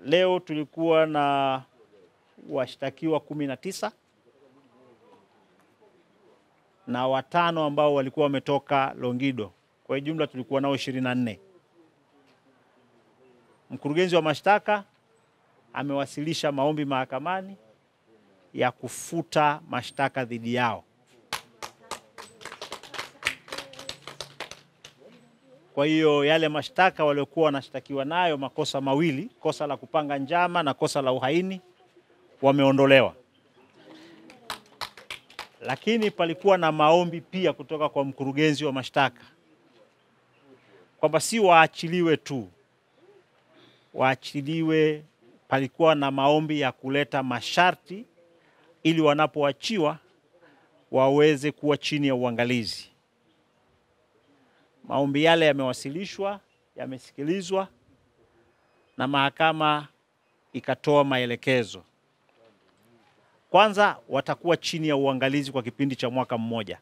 Leo tulikuwa na washtakiwa 19 na 5 ambao walikuwa wametoka Longido. Kwa jumla tulikuwa nao 24. Mkurugenzi wa mashtaka amewasilisha maombi mahakamani ya kufuta mashtaka dhidi yao. Kwa hiyo yale mashtaka waliokuwa wanashtakiwa nayo, makosa mawili, kosa la kupanga njama na kosa la uhaini, wameondolewa. Lakini palikuwa na maombi pia kutoka kwa mkurugenzi wa mashtaka kwamba si waachiliwe tu, waachiliwe. Palikuwa na maombi ya kuleta masharti ili wanapoachiwa waweze kuwa chini ya uangalizi. Maombi yale yamewasilishwa, yamesikilizwa na mahakama ikatoa maelekezo. Kwanza, watakuwa chini ya uangalizi kwa kipindi cha mwaka mmoja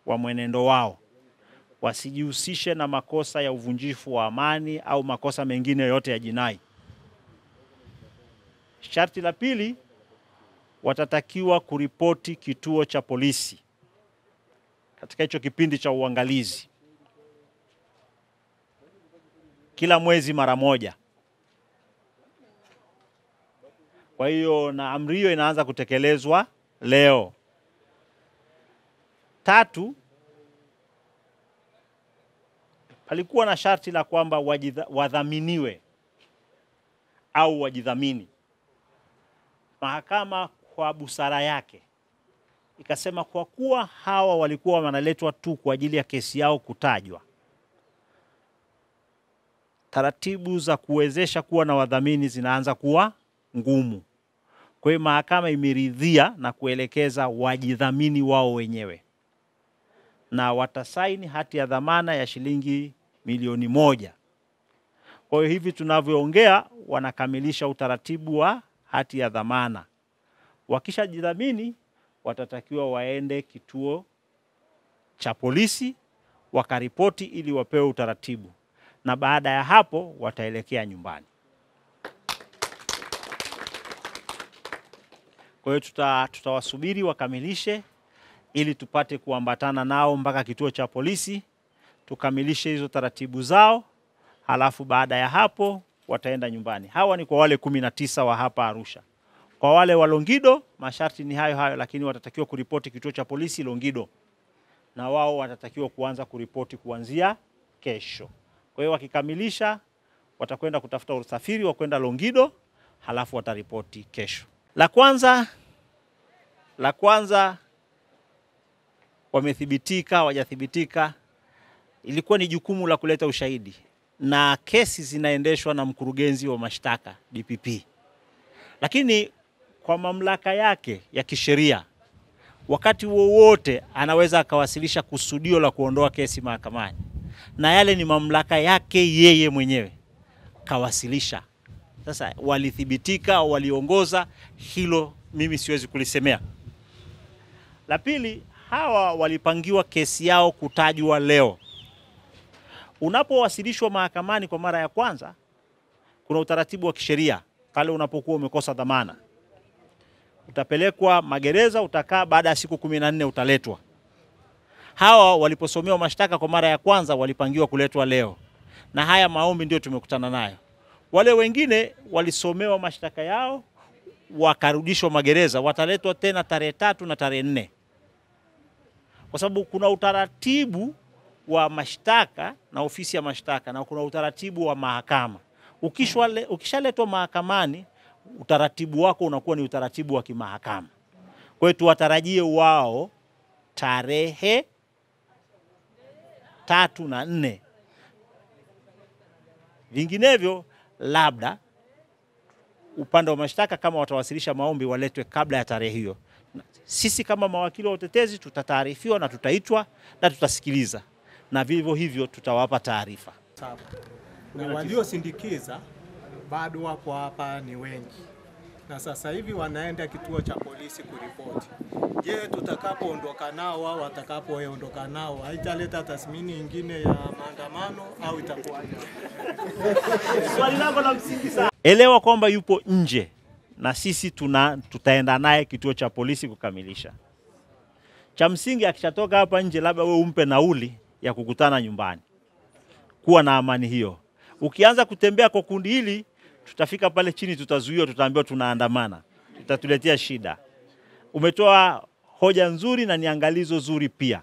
wa mwenendo wao. Wasijihusishe na makosa ya uvunjifu wa amani au makosa mengine yote ya jinai. Sharti la pili, watatakiwa kuripoti kituo cha polisi katika hicho kipindi cha uangalizi kila mwezi mara moja. Kwa hiyo na amri hiyo inaanza kutekelezwa leo. 3, palikuwa na sharti la kwamba wadhaminiwe au wajidhamini. Mahakama kwa busara yake ikasema kwa kuwa hawa walikuwa wanaletwa tu kwa ajili ya kesi yao kutajwa, taratibu za kuwezesha kuwa na wadhamini zinaanza kuwa ngumu. Kwa hiyo mahakama imeridhia na kuelekeza wajidhamini wao wenyewe, na watasaini hati ya dhamana ya shilingi milioni 1. Kwa hiyo hivi tunavyoongea wanakamilisha utaratibu wa hati ya dhamana. Wakisha jidhamini watatakiwa waende kituo cha polisi wakaripoti ili wapewe utaratibu, na baada ya hapo wataelekea nyumbani. Kwa hiyo tutawasubiri wakamilishe ili tupate kuambatana nao mpaka kituo cha polisi, tukamilishe hizo taratibu zao, halafu baada ya hapo wataenda nyumbani. Hawa ni kwa wale 19 wa hapa Arusha. Kwa wale wa Longido masharti ni hayo hayo, lakini watatakiwa kuripoti kituo cha polisi Longido, na wao watatakiwa kuanza kuripoti kuanzia kesho. Kwa hiyo wakikamilisha watakwenda kutafuta usafiri wa kwenda Longido, halafu wataripoti kesho. La kwanza wamethibitika, hawajathibitika, ilikuwa ni jukumu la kuleta ushahidi, na kesi zinaendeshwa na mkurugenzi wa mashtaka DPP. Lakini kwa mamlaka yake ya kisheria, wakati wowote anaweza akawasilisha kusudio la kuondoa kesi mahakamani, na yale ni mamlaka yake yeye mwenyewe kawasilisha. Sasa walithibitika au waliongoza, hilo mimi siwezi kulisemea. La pili, hawa walipangiwa kesi yao kutajwa leo. Unapowasilishwa mahakamani kwa mara ya kwanza, kuna utaratibu wa kisheria. Pale unapokuwa umekosa dhamana, utapelekwa magereza, utakaa, baada ya siku 14 utaletwa. Hawa waliposomewa mashtaka kwa mara ya kwanza walipangiwa kuletwa leo, na haya maombi ndio tumekutana nayo. Wale wengine walisomewa mashtaka yao wakarudishwa magereza, wataletwa tena tarehe 3 na tarehe 4. Kwa sababu kuna utaratibu wa mashtaka na ofisi ya mashtaka, na kuna utaratibu wa mahakama. Ukishaletwa mahakamani, utaratibu wako unakuwa ni utaratibu wa kimahakama. Kwa hiyo tuwatarajie wao tarehe 3 na 4. Vinginevyo labda upande wa mashtaka kama watawasilisha maombi waletwe kabla ya tarehe hiyo. Sisi kama mawakili wa utetezi tutataarifiwa na tutaitwa na tutasikiliza, na vivyo hivyo tutawapa taarifa. Na waliosindikiza bado wapo hapa ni wengi. na sasa hivi wanaenda kituo cha polisi kuripoti. Je, tutakapoondoka nao au watakapoondoka nao haitaleta tathmini nyingine ya maandamano au itakuwa? Swali lako la msingi sana. Elewa kwamba yupo nje na sisi tutaenda naye kituo cha polisi kukamilisha. Cha msingi akishatoka hapa nje, labda wewe umpe nauli ya kukutana nyumbani. Kuwa na amani hiyo. Ukianza kutembea kwa kundi hili, tutafika pale chini, tutazuiwa, tutaambiwa tunaandamana. Tutatuletea shida. Umetoa hoja nzuri na niangalizo zuri pia.